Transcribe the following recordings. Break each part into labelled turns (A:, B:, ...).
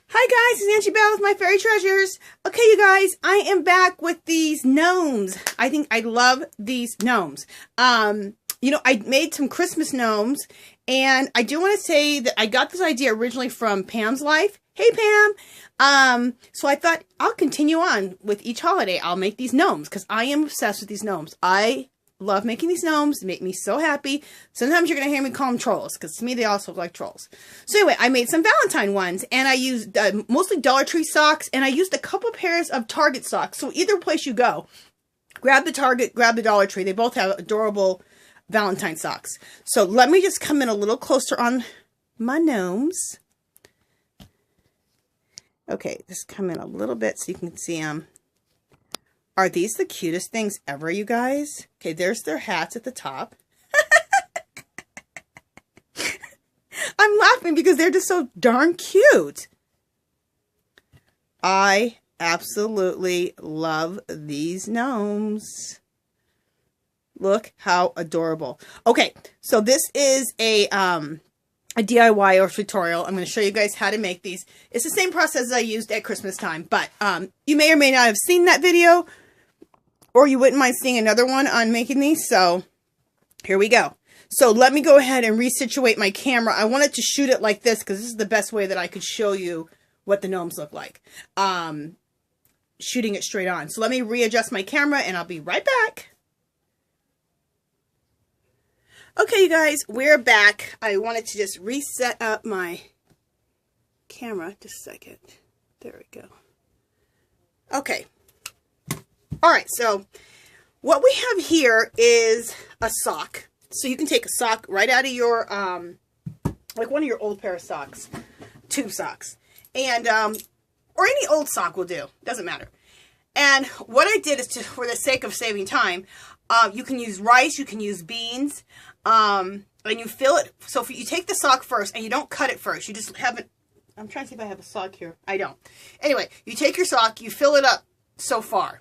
A: Hi guys, it's Nancy Bell with My Fairy Treasures. Okay, you guys, I am back with these gnomes. I think I love these gnomes. I made some Christmas gnomes, and I do want to say that I got this idea originally from Pam's Life. Hey, Pam! So I thought I'll continue on with each holiday. I'll make these gnomes, because I am obsessed with these gnomes. I love making these gnomes. They make me so happy. Sometimes you're going to hear me call them trolls, because to me they also look like trolls. So anyway, I made some Valentine ones, and I used mostly Dollar Tree socks, and I used a couple pairs of Target socks. So either place you go, grab the Target, grab the Dollar Tree. They both have adorable Valentine socks. So let me just come in a little closer on my gnomes. Okay, just come in a little bit so you can see them. Are these the cutest things ever, you guys? Okay, there's their hats at the top. I'm laughing because they're just so darn cute. I absolutely love these gnomes. Look how adorable. Okay, so this is a DIY or tutorial. I'm going to show you guys how to make these. It's the same process I used at Christmas time, but you may or may not have seen that video, or you wouldn't mind seeing another one on making these. So here we go. So let me go ahead and resituate my camera. I wanted to shoot it like this because this is the best way that I could show you what the gnomes look like. Shooting it straight on. So let me readjust my camera and I'll be right back. Okay, you guys, we're back. I wanted to just reset up my camera. Just a second. There we go. Okay. All right, so what we have here is a sock. So you can take a sock right out of your, like one of your old pair of socks, tube socks, and, or any old sock will do. Doesn't matter. And what I did is, for the sake of saving time, you can use rice, you can use beans, and you fill it. So if you take the sock first and you don't cut it first, you just have it. I'm trying to see if I have a sock here. I don't. Anyway, you take your sock, you fill it up so far.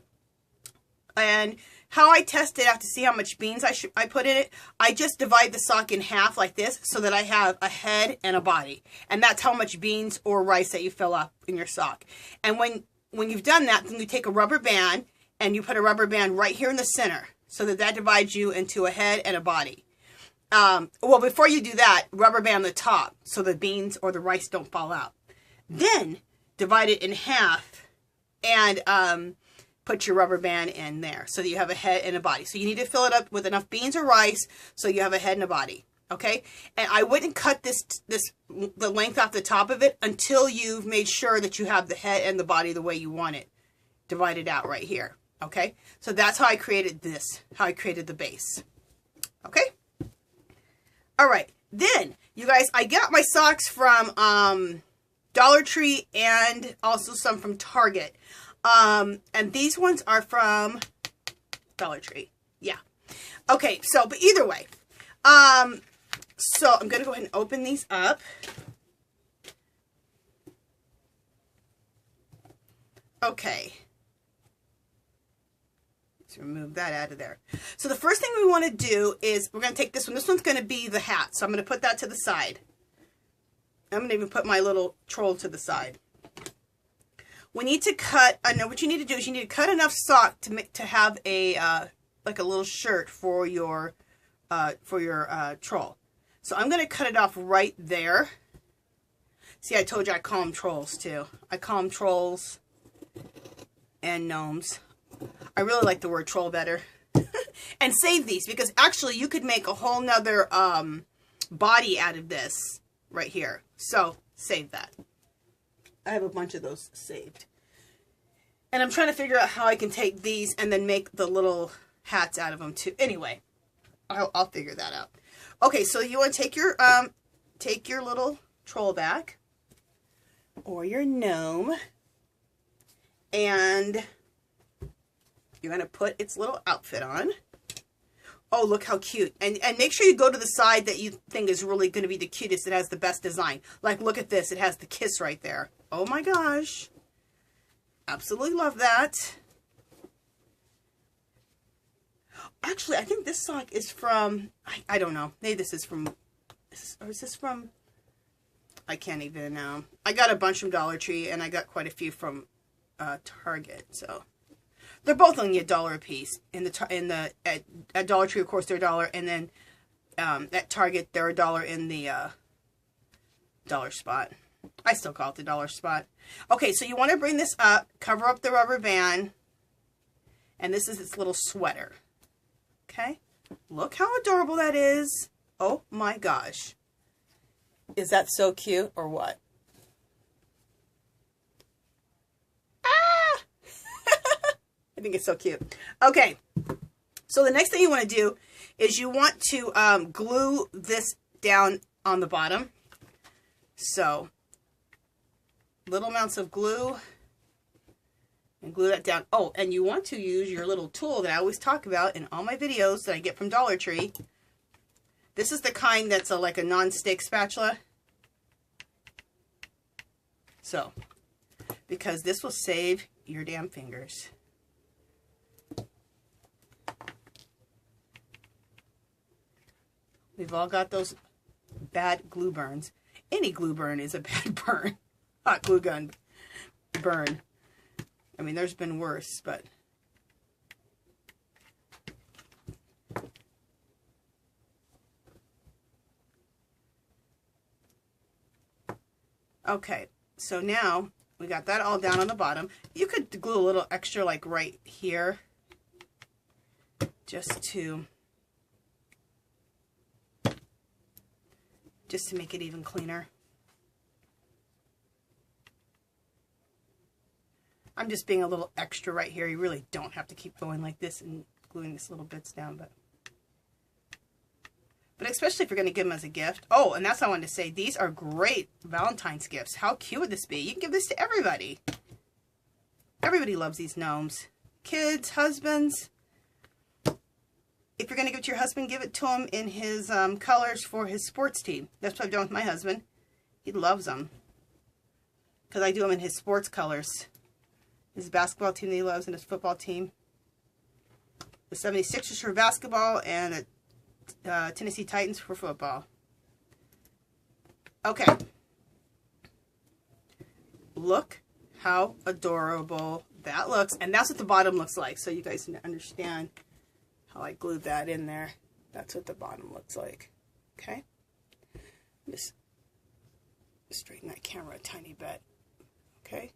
A: And how I test it out to see how much beans I put in it, I just divide the sock in half like this so that I have a head and a body. And that's how much beans or rice that you fill up in your sock. And when you've done that, then you take a rubber band and you put a rubber band right here in the center so that that divides you into a head and a body. Well, before you do that, rubber band the top so the beans or the rice don't fall out. Then divide it in half and put your rubber band in there so that you have a head and a body. So you need to fill it up with enough beans or rice so you have a head and a body. Okay? And I wouldn't cut the length off the top of it until you've made sure that you have the head and the body the way you want it divided out right here. Okay? So that's how I created this, how I created the base. Okay? All right. Then, you guys, I got my socks from Dollar Tree and also some from Target. And these ones are from Dollar Tree. Yeah. Okay, so, but either way. So I'm going to go ahead and open these up. Okay. Let's remove that out of there. So the first thing we want to do is we're going to take this one. This one's going to be the hat. So I'm going to put that to the side. I'm going to even put my little troll to the side. We need to cut, I know what you need to do is you need to cut enough sock to have a, like a little shirt for your troll. So I'm going to cut it off right there. See, I told you I call them trolls too. I call them trolls and gnomes. I really like the word troll better. And save these because actually you could make a whole nother body out of this right here. So save that. I have a bunch of those saved. And I'm trying to figure out how I can take these and then make the little hats out of them too. Anyway, I'll figure that out. Okay, so you want to take your little troll back or your gnome and you're going to put its little outfit on. Oh, look how cute. And make sure you go to the side that you think is really going to be the cutest. It has the best design. Like, look at this. It has the kiss right there. Oh my gosh. Absolutely love that. Actually, I think this sock is from, I don't know. Maybe this is from, or is this from, I can't even, I got a bunch from Dollar Tree, and I got quite a few from Target, so. They're both only $1 a piece. At Dollar Tree, of course, they're $1, and then at Target, they're $1 in the dollar spot. I still call it the dollar spot. Okay, so you want to bring this up, cover up the rubber band, and this is its little sweater. Okay, look how adorable that is. Oh my gosh. Is that so cute or what? I think it's so cute. Okay, so the next thing you want to do is you want to glue this down on the bottom. So, little amounts of glue, and glue that down. Oh, and you want to use your little tool that I always talk about in all my videos that I get from Dollar Tree. This is the kind that's like a non-stick spatula. So, because this will save your damn fingers. We've all got those bad glue burns. Any glue burn is a bad burn. Hot glue gun burn. I mean, there's been worse, but... Okay, so now we got that all down on the bottom. You could glue a little extra like right here. Just to make it even cleaner. I'm just being a little extra right here. You really don't have to keep going like this and gluing these little bits down, but especially if you're going to give them as a gift. Oh, and that's what I wanted to say. These are great Valentine's gifts. How cute would this be? You can give this to everybody. Everybody loves these gnomes. Kids, husbands. If you're going to give it to your husband, give it to him in his colors for his sports team. That's what I've done with my husband. He loves them. Because I do them in his sports colors. His basketball team that he loves and his football team. The 76ers for basketball and the Tennessee Titans for football. Okay. Look how adorable that looks. And that's what the bottom looks like. So you guys can understand how I glued that in there. That's what the bottom looks like. Okay. Just straighten that camera a tiny bit. Okay.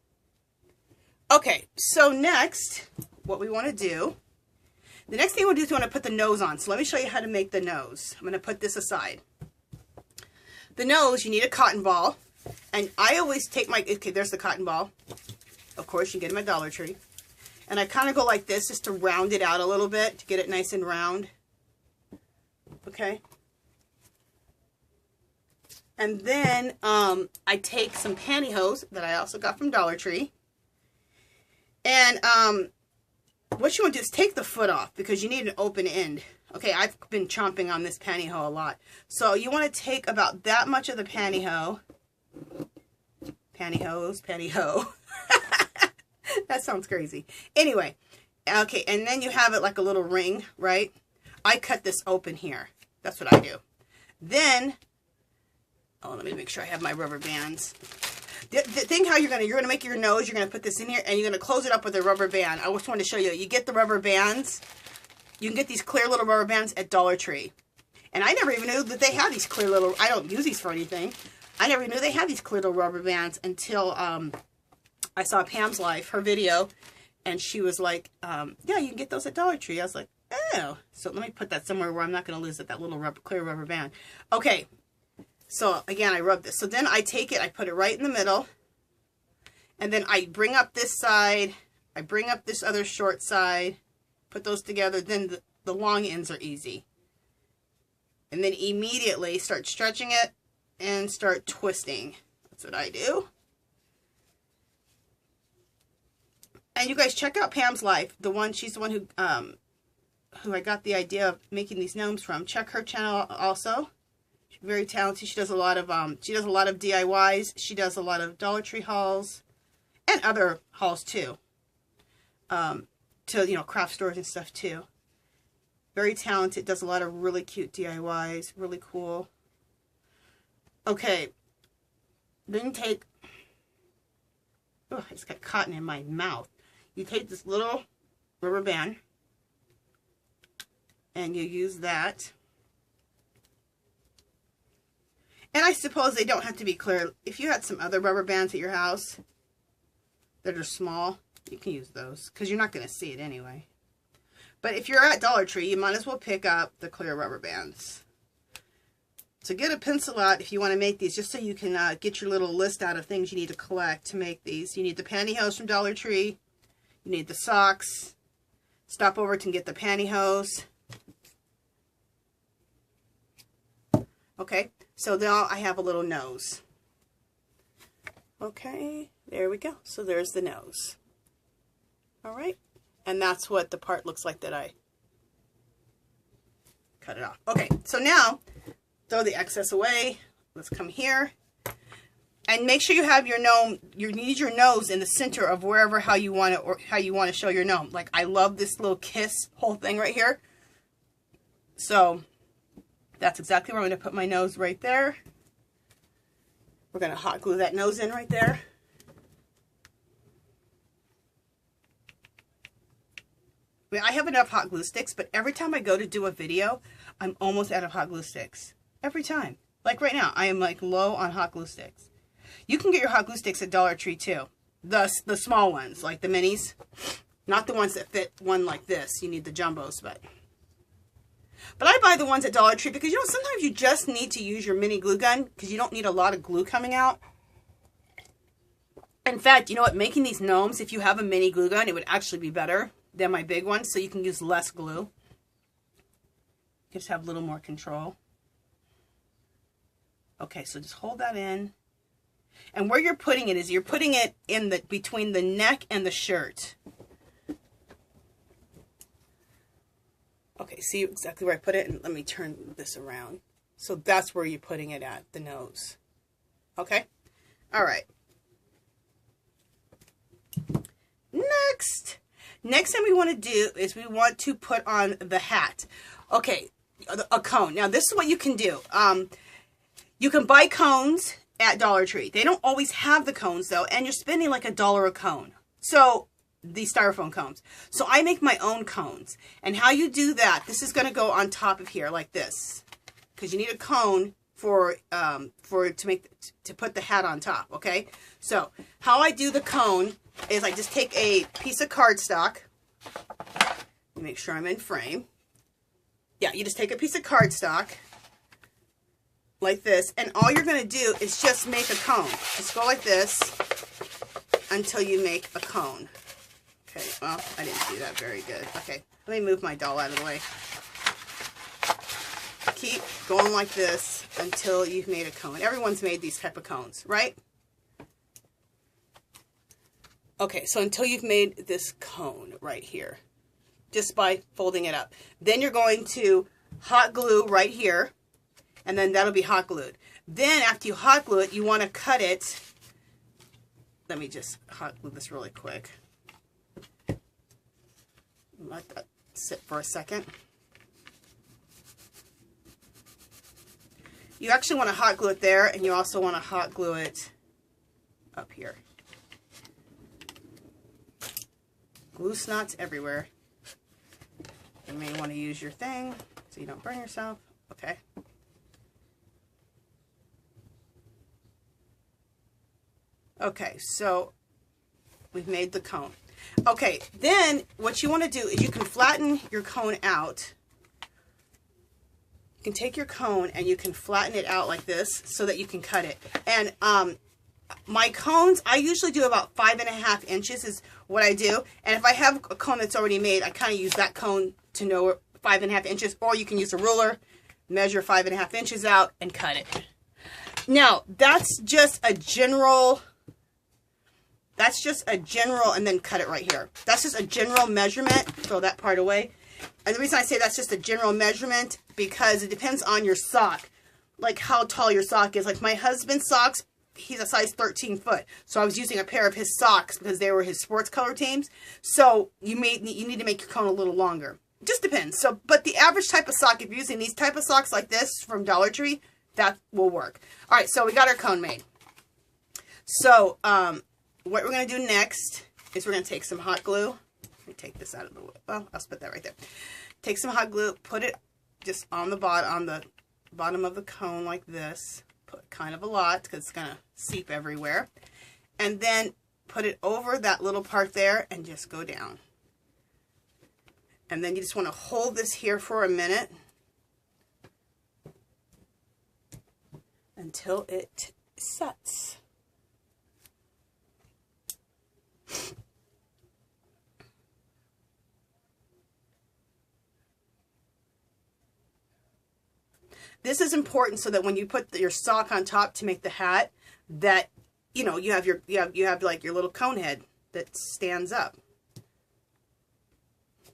A: Okay, so next, what we want to do, the next thing we'll do is we want to put the nose on. So let me show you how to make the nose. I'm going to put this aside. The nose, you need a cotton ball. And I always take my, okay, there's the cotton ball. Of course, you get them at Dollar Tree. And I kind of go like this just to round it out a little bit, to get it nice and round. Okay. And then I take some pantyhose that I also got from Dollar Tree. And what you want to do is take the foot off because you need an open end. Okay, I've been chomping on this pantyhose a lot. So you want to take about that much of the pantyhose. Pantyhose. That sounds crazy. Anyway, okay, and then you have it like a little ring, right? I cut this open here. That's what I do. Then, oh, let me make sure I have my rubber bands. The thing how you're gonna make your nose, you're gonna put this in here and you're gonna close it up with a rubber band. I just wanted to show you. You get the rubber bands. You can get these clear little rubber bands at Dollar Tree. And I never even knew that they had these clear little, I don't use these for anything. I never knew they had these clear little rubber bands until I saw Pam's Life, her video, and she was like, yeah, you can get those at Dollar Tree. I was like, oh. So let me put that somewhere where I'm not gonna lose it, that little clear rubber band. Okay. So, again, I rub this. So, then I take it, I put it right in the middle. And then I bring up this side. I bring up this other short side. Put those together. Then the long ends are easy. And then immediately start stretching it and start twisting. That's what I do. And you guys check out Pam's Life. She's the one who I got the idea of making these gnomes from. Check her channel also. Very talented. She does a lot of DIYs. She does a lot of Dollar Tree hauls and other hauls too. To craft stores and stuff too. Very talented. Does a lot of really cute DIYs. Really cool. Okay. then you take, oh, I just got cotton in my mouth. You take this little rubber band and you use that. And I suppose they don't have to be clear. If you had some other rubber bands at your house that are small, you can use those because you're not going to see it anyway. But if you're at Dollar Tree, you might as well pick up the clear rubber bands. So get a pencil out if you want to make these, just so you can get your little list out of things you need to collect to make these. You need the pantyhose from Dollar Tree. You need the socks. Stop over to get the pantyhose. Okay, so now I have a little nose. Okay, there we go. So there's the nose. All right, and that's what the part looks like that I cut it off. Okay, so now throw the excess away. Let's come here. And make sure you have your gnome, you need your nose in the center of wherever how you want it, or how you want to show your gnome. Like I love this little kiss whole thing right here. So that's exactly where I'm going to put my nose right there. We're going to hot glue that nose in right there. I mean, I have enough hot glue sticks, but every time I go to do a video, I'm almost out of hot glue sticks. Every time. Like right now, I am like low on hot glue sticks. You can get your hot glue sticks at Dollar Tree too. The small ones, like the minis. Not the ones that fit one like this. You need the jumbos, but I buy the ones at Dollar Tree because, you know, sometimes you just need to use your mini glue gun because you don't need a lot of glue coming out. In fact, you know what? Making these gnomes, if you have a mini glue gun, it would actually be better than my big one, so you can use less glue. You just have a little more control. Okay, so just hold that in. And where you're putting it is you're putting it in the between the neck and the shirt. Okay, see exactly where I put it? And let me turn this around. So that's where you're putting it at, the nose. Okay? All right. Next thing we want to do is we want to put on the hat. Okay, a cone. Now, this is what you can do. You can buy cones at Dollar Tree. They don't always have the cones, though, and you're spending like $1 a cone. So, these styrofoam cones. So, I make my own cones. And how you do that, this is going to go on top of here like this. Because you need a cone to put the hat on top, okay? So, how I do the cone is I just take a piece of cardstock. Make sure I'm in frame. Yeah, you just take a piece of cardstock like this, and all you're going to do is just make a cone. Just go like this until you make a cone. Okay, well, I didn't do that very good. Okay, let me move my doll out of the way. Keep going like this until you've made a cone. Everyone's made these type of cones, right? Okay, so until you've made this cone right here, just by folding it up. Then you're going to hot glue right here, and then that'll be hot glued. Then after you hot glue it, you want to cut it. Let me just hot glue this really quick. Let that sit for a second. You actually want to hot glue it there, and you also want to hot glue it up here. Glue snots everywhere. You may want to use your thing so you don't burn yourself. Okay. Okay, so we've made the cone. Okay, then what you want to do is you can flatten your cone out. You can take your cone and you can flatten it out like this so that you can cut it. And my cones, I usually do about 5.5 inches is what I do. And if I have a cone that's already made, I kind of use that cone to know 5.5 inches. Or you can use a ruler, measure 5.5 inches out, and cut it. Now, that's just a general, and then cut it right here. That's just a general measurement. Throw that part away. And the reason I say that's just a general measurement, because it depends on your sock. Like how tall your sock is. Like my husband's socks, he's a size 13 foot. So I was using a pair of his socks because they were his sports color teams. So you need to make your cone a little longer. It just depends. So, but the average type of sock, if you're using these type of socks like this from Dollar Tree, that will work. All right, so we got our cone made. So, what we're going to do next is we're going to take some hot glue. Let me take this out of the way. Well, I'll put that right there. Take some hot glue, put it just on the bottom of the cone like this. Put kind of a lot because it's going to seep everywhere. And then put it over that little part there and just go down. And then you just want to hold this here for a minute until it sets. This is important so that when you put your sock on top to make the hat, that you know you have like your little cone head that stands up.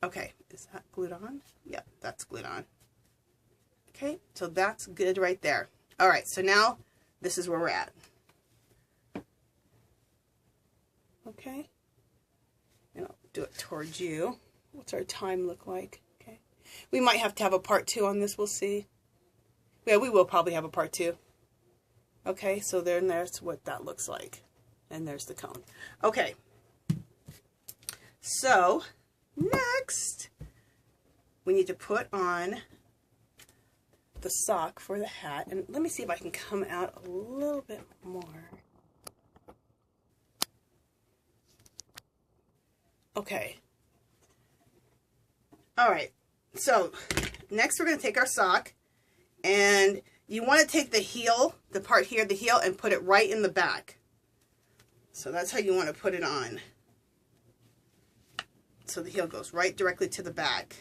A: Okay, is that glued on? Yep, that's glued on. Okay, so that's good right there. All right, so now this is where we're at. Okay, and I'll do it towards you. What's our time look like? Okay, we might have to have a part 2 on this. We'll see. Yeah, we will probably have a part 2. Okay, so then there's what that looks like. And there's the cone. Okay. So, next, we need to put on the sock for the hat. And let me see if I can come out a little bit more. Okay. All right. So, next we're going to take our sock. And you want to take the heel, the part here, the heel, and put it right in the back. So that's how you want to put it on. So the heel goes right directly to the back.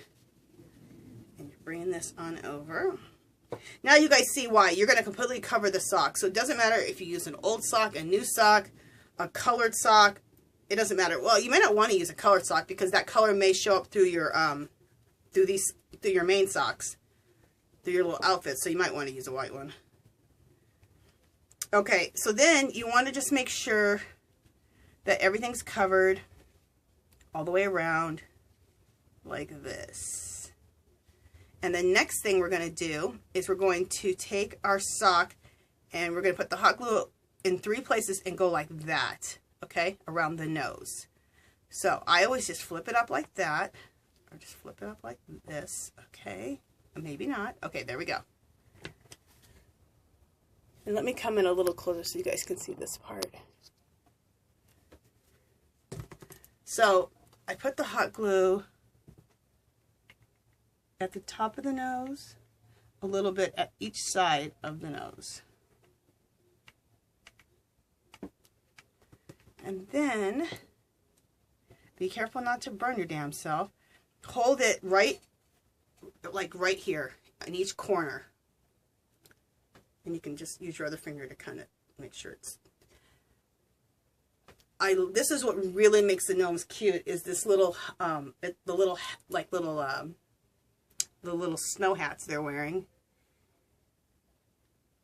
A: And you're bringing this on over. Now you guys see why. You're going to completely cover the sock. So it doesn't matter if you use an old sock, a new sock, a colored sock. It doesn't matter. Well, you may not want to use a colored sock because that color may show up through your through your main socks. Through your little outfit, so you might want to use a white one. Okay, so then you want to just make sure that everything's covered all the way around like this. And the next thing we're going to do is we're going to take our sock and we're going to put the hot glue in 3 places and go like that, okay, around the nose. So I always just flip it up like that, or just flip it up like this, okay. Maybe not. Okay, there we go. And let me come in a little closer so you guys can see this part. So, I put the hot glue at the top of the nose, a little bit at each side of the nose. And then, be careful not to burn your damn self. Hold it right here in each corner, and you can just use your other finger to kind of make sure it's. This is what really makes the gnomes cute, is this little the little snow hats they're wearing,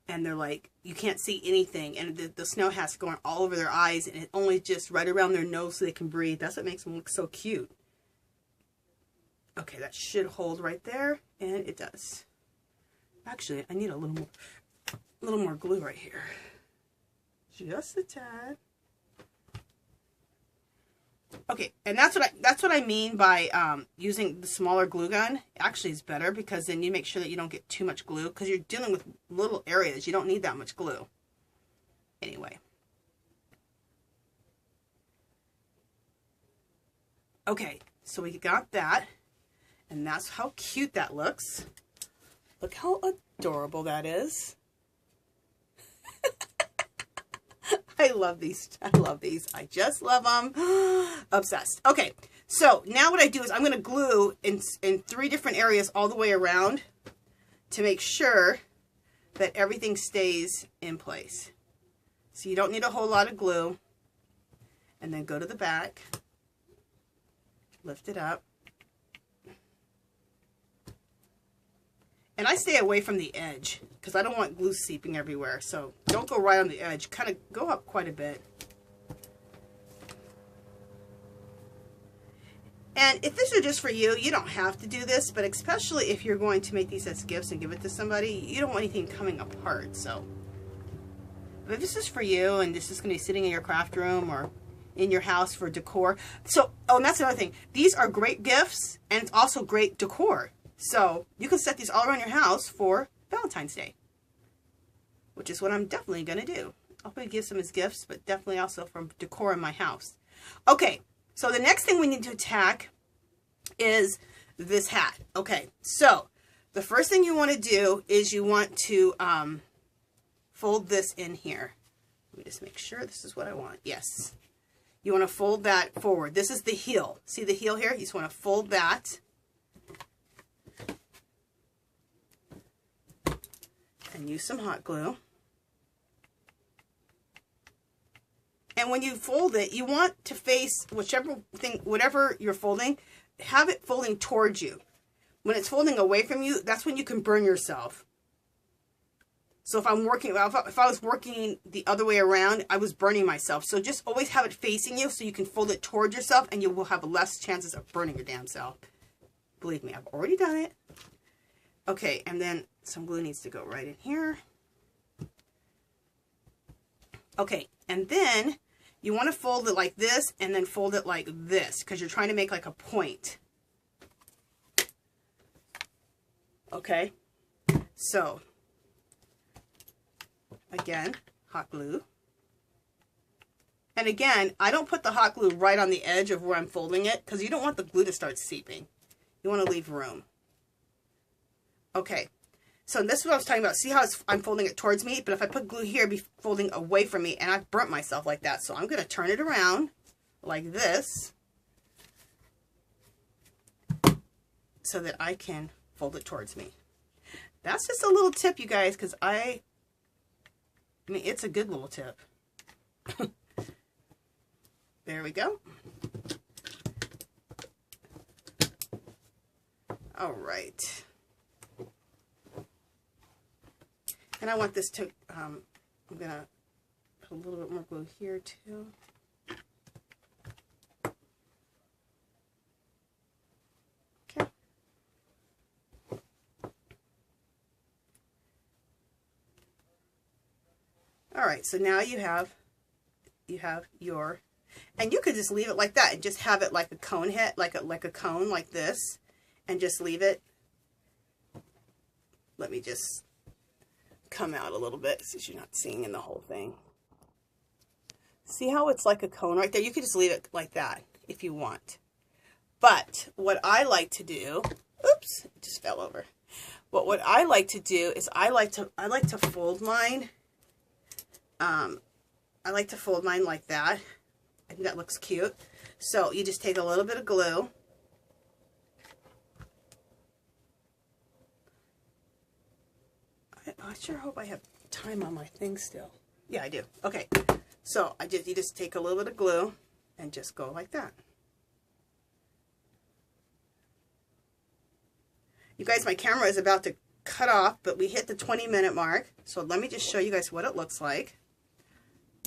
A: and they're like, you can't see anything, and the snow hats going all over their eyes, and it only just right around their nose so they can breathe. That's what makes them look so cute. Okay, that should hold right there, and it does. Actually, I need a little more glue right here. Just a tad. Okay, and that's what I mean by using the smaller glue gun. Actually, it's better because then you make sure that you don't get too much glue, because you're dealing with little areas. You don't need that much glue. Anyway. Okay, so we got that. And that's how cute that looks. Look how adorable that is. I love these. I love these. I just love them. Obsessed. Okay, so now what I do is I'm going to glue in 3 different areas all the way around to make sure that everything stays in place. So you don't need a whole lot of glue. And then go to the back. Lift it up. And I stay away from the edge because I don't want glue seeping everywhere. So don't go right on the edge. Kind of go up quite a bit. And if this is just for you, you don't have to do this. But especially if you're going to make these as gifts and give it to somebody, you don't want anything coming apart. So But this is for you, and this is going to be sitting in your craft room or in your house for decor. So, oh, and that's another thing. These are great gifts, and it's also great decor. So you can set these all around your house for Valentine's Day, which is what I'm definitely going to do. I'll probably give some as gifts, but definitely also for decor in my house. Okay, so the next thing we need to attack is this hat. Okay, so the first thing you want to do is you want to fold this in here. Let me just make sure this is what I want. Yes. You want to fold that forward. This is the heel. See the heel here? You just want to fold that. And use some hot glue. And when you fold it, you want to face whatever you're folding, have it folding towards you. When it's folding away from you, that's when you can burn yourself. So if I was working the other way around, I was burning myself. So just always have it facing you so you can fold it towards yourself, and you will have less chances of burning your damn self. Believe me, I've already done it. Okay, and then some glue needs to go right in here. Okay, and then you want to fold it like this and then fold it like this because you're trying to make like a point. Okay, so again, hot glue. And again, I don't put the hot glue right on the edge of where I'm folding it because you don't want the glue to start seeping. You want to leave room. Okay, so this is what I was talking about. See how I'm folding it towards me? But if I put glue here, it'd be folding away from me, and I've burnt myself like that. So I'm going to turn it around like this so that I can fold it towards me. That's just a little tip, you guys, because I mean, it's a good little tip. There we go. All right. And I want this to, I'm going to put a little bit more glue here too. Okay. All right, so now you have your, and you could just leave it like that and just have it like a cone head, like a cone like this, and just leave it. Let me just come out a little bit since you're not seeing in the whole thing. See how it's like a cone right there? You could just leave it like that if you want. But what I like to do, oops, it just fell over. But what I like to do is I like to fold mine. I like to fold mine like that. I think that looks cute. So you just take a little bit of glue. I sure hope I have time on my thing still. Yeah, I do. Okay. So you just take a little bit of glue and just go like that. You guys, my camera is about to cut off, but we hit the 20-minute mark. So let me just show you guys what it looks like.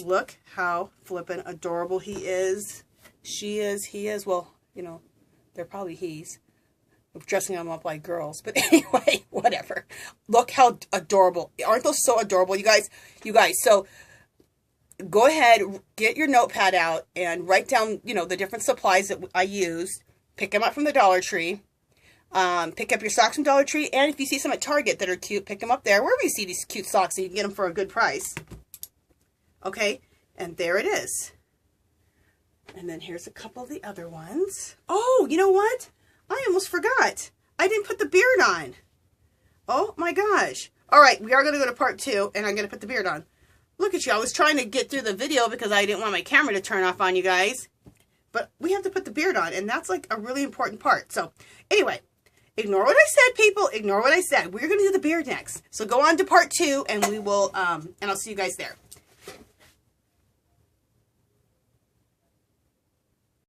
A: Look how flippin' adorable he is. She is, he is. Well, you know, they're probably he's. I'm dressing them up like girls. But anyway, whatever. Look how adorable. Aren't those so adorable, you guys? You guys, so go ahead, get your notepad out and write down, you know, the different supplies that I used. Pick them up from the Dollar Tree. Pick up your socks from Dollar Tree. And if you see some at Target that are cute, pick them up there. Wherever you see these cute socks, you can get them for a good price. Okay, and there it is. And then here's a couple of the other ones. Oh, you know what? I almost forgot. I didn't put the beard on. Oh my gosh. All right, we are going to go to part 2, and I'm going to put the beard on. Look at you. I was trying to get through the video because I didn't want my camera to turn off on you guys. But we have to put the beard on, and that's like a really important part. So anyway, ignore what I said, people. Ignore what I said. We're going to do the beard next. So go on to part 2, and we will, and I'll see you guys there.